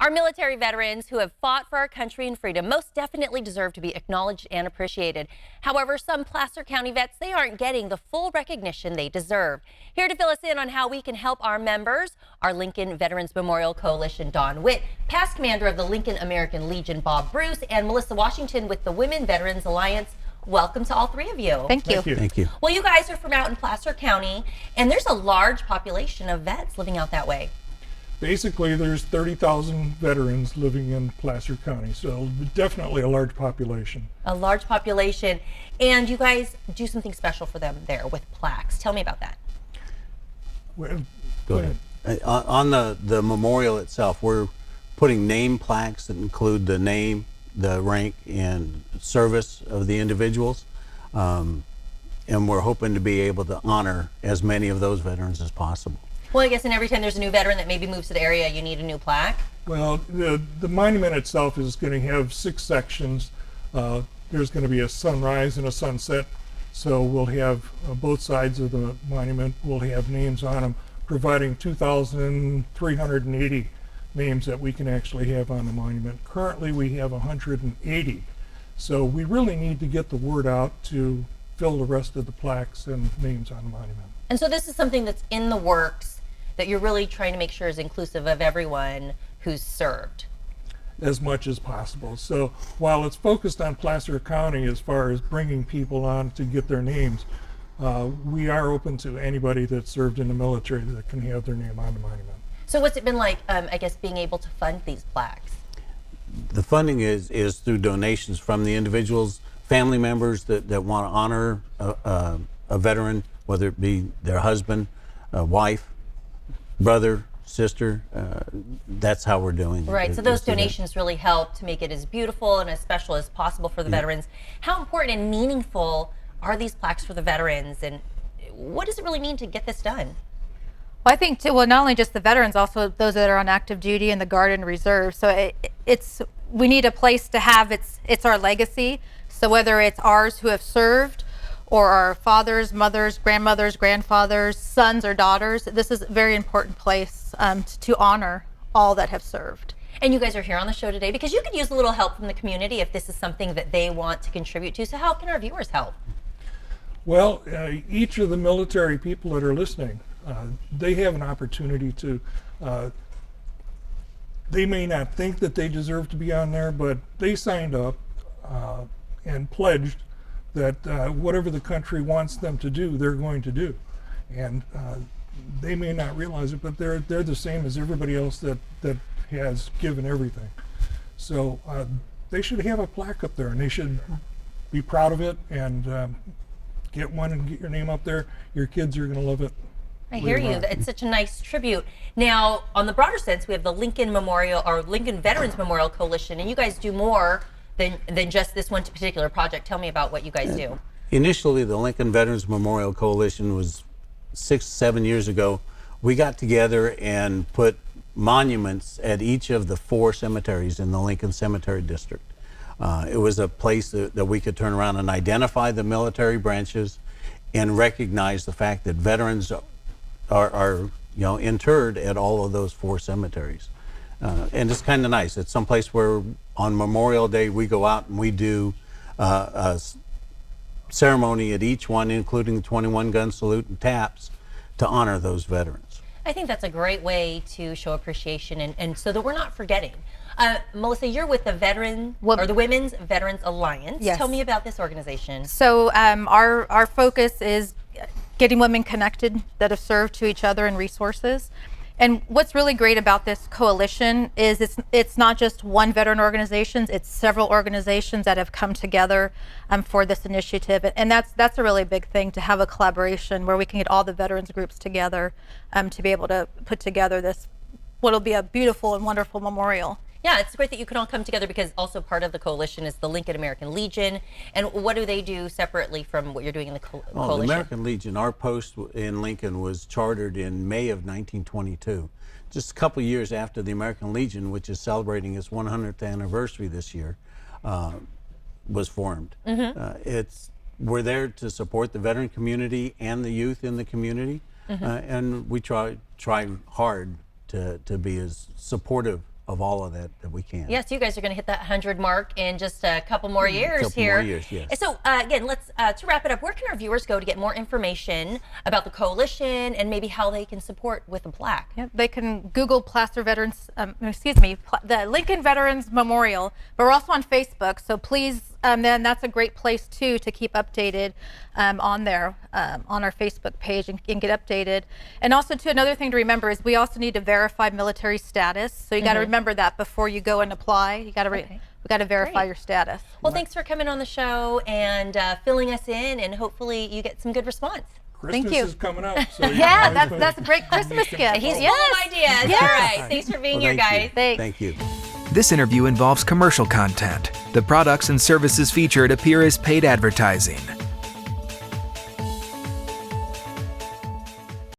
Our military veterans who have fought for our country and freedom most definitely deserve to be acknowledged and appreciated. However, some Placer County vets, they aren't getting the full recognition they deserve. Here to fill us in on how we can help our members, our Lincoln Veterans Memorial Coalition, Don Witt, past commander of the Lincoln American Legion, Bob Bruce, and Melissa Washington with the Women Veterans Alliance. Welcome to all three of you. Thank you. Thank you. Well, you guys are from out in Placer County, and there's a large population of vets living out that way. Basically, there's 30,000 veterans living in Placer County, so definitely a large population. A large population, and you guys do something special for them there with plaques. Tell me about that. Well, Go ahead. On the memorial itself, we're putting name plaques that include the name, the rank, and service of the individuals. And we're hoping to be able to honor as many of those veterans as possible. Well, I guess and every time there's a new veteran that maybe moves to the area, you need a new plaque. Well, the monument itself is going to have 6 sections. There's going to be a sunrise and a sunset, so we'll have both sides of the monument will have names on them, providing 2,380 names that we can actually have on the monument. Currently, we have 180, so we really need to get the word out to fill the rest of the plaques and names on the monument. And so this is something that's in the works that you're really trying to make sure is inclusive of everyone who's served. As much as possible. So while it's focused on Placer County as far as bringing people on to get their names, we are open to anybody that served in the military that can have their name on the monument. So what's it been like, I guess, being able to fund these plaques? The funding is through donations from the individuals, family members that want to honor a veteran, whether it be their husband, wife, brother, sister. That's how we're doing it. Right, so those donations really help to make it as beautiful and as special as possible for the veterans. How important and meaningful are these plaques for the veterans, and what does it really mean to get this done? Well, I think too, well, not only just the veterans, also those that are on active duty and the Guard and Reserve. So we need a place to have it's our legacy. So whether it's ours who have served, or our fathers, mothers, grandmothers, grandfathers, sons or daughters, this is a very important place to honor all that have served. And you guys are here on the show today because you could use a little help from the community if this is something that they want to contribute to. So how can our viewers help? Well, each of the military people that are listening, they have an opportunity to, they may not think that they deserve to be on there, but they signed up and pledged that whatever the country wants them to do, they're going to do. And they may not realize it, but they're the same as everybody else that has given everything. So they should have a plaque up there, and they should be proud of it and get one and get your name up there. Your kids are going to love it. I hear you. It's such a nice tribute. Now, on the broader sense, we have the Lincoln Memorial or Lincoln Veterans Memorial Coalition, and you guys do more than just this one particular project. Tell me about what you guys do. Initially, the Lincoln Veterans Memorial Coalition was 6-7 years ago. We got together and put monuments at each of the 4 cemeteries in the Lincoln Cemetery District. It was a place that we could turn around and identify the military branches and recognize the fact that veterans are interred at all of those 4 cemeteries. And it's kind of nice. It's someplace where on Memorial Day we go out and we do a ceremony at each one, including the 21 gun salute and taps, to honor those veterans. I think that's a great way to show appreciation and so that we're not forgetting. Melissa, you're with the the Women's Veterans Alliance. Yes. Tell me about this organization. So our focus is getting women connected that have served to each other and resources. And what's really great about this coalition is it's not just one veteran organization, it's several organizations that have come together for this initiative. And that's a really big thing, to have a collaboration where we can get all the veterans groups together to be able to put together this, what'll be a beautiful and wonderful memorial. Yeah, it's great that you can all come together because also part of the coalition is the Lincoln American Legion. And what do they do separately from what you're doing in the coalition? Well, the American Legion, our post in Lincoln was chartered in May of 1922. Just a couple years after the American Legion, which is celebrating its 100th anniversary this year, was formed. We're there to support the veteran community and the youth in the community, and we try hard to be as supportive of all of that we can. Yes, you guys are going to hit that 100 mark in just a couple more years couple here. more years, yes. So again, let's to wrap it up. Where can our viewers go to get more information about the coalition and maybe how they can support with a plaque? Yeah, they can Google the Lincoln Veterans Memorial, but we're also on Facebook. So please, then that's a great place too to keep updated on there, on our Facebook page and get updated. And also, too, another thing to remember is we also need to verify military status. So you got to remember that before you go and apply. You got to we got to verify your status. Well, thanks for coming on the show and filling us in, and hopefully you get some good response. Christmas Thank you. is coming up. So Yeah, that's a great Christmas gift. He's full of ideas. Yes. All right. Thanks for being here, guys. Thank you. This interview involves commercial content. The products and services featured appear as paid advertising.